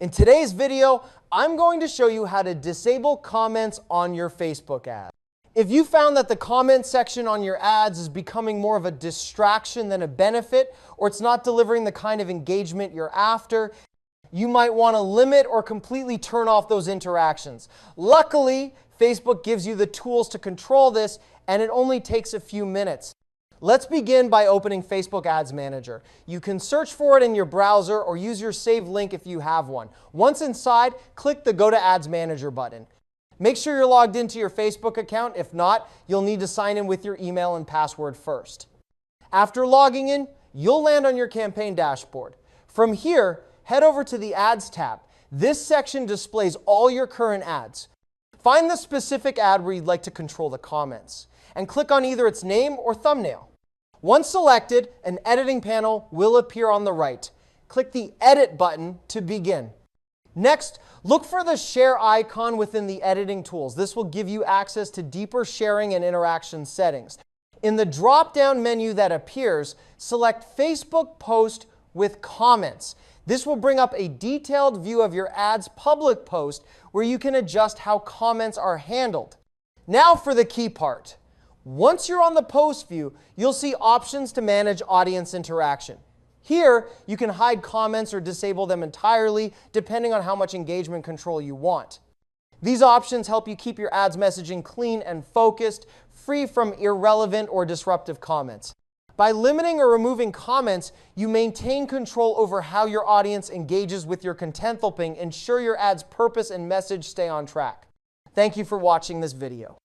In today's video, I'm going to show you how to disable comments on your Facebook ad. If you found that the comment section on your ads is becoming more of a distraction than a benefit, or it's not delivering the kind of engagement you're after, you might want to limit or completely turn off those interactions. Luckily, Facebook gives you the tools to control this, and it only takes a few minutes. Let's begin by opening Facebook Ads Manager. You can search for it in your browser or use your saved link if you have one. Once inside, click the Go to Ads Manager button. Make sure you're logged into your Facebook account. If not, you'll need to sign in with your email and password first. After logging in, you'll land on your campaign dashboard. From here, head over to the Ads tab. This section displays all your current ads. Find the specific ad where you'd like to control the comments, and click on either its name or thumbnail. Once selected, an editing panel will appear on the right. Click the Edit button to begin. Next, look for the Share icon within the editing tools. This will give you access to deeper sharing and interaction settings. In the drop-down menu that appears, select Facebook Post with Comments. This will bring up a detailed view of your ad's public post where you can adjust how comments are handled. Now for the key part. Once you're on the post view, you'll see options to manage audience interaction. Here, you can hide comments or disable them entirely, depending on how much engagement control you want. These options help you keep your ads messaging clean and focused, free from irrelevant or disruptive comments. By limiting or removing comments, you maintain control over how your audience engages with your content, helping ensure your ad's purpose and message stay on track. Thank you for watching this video.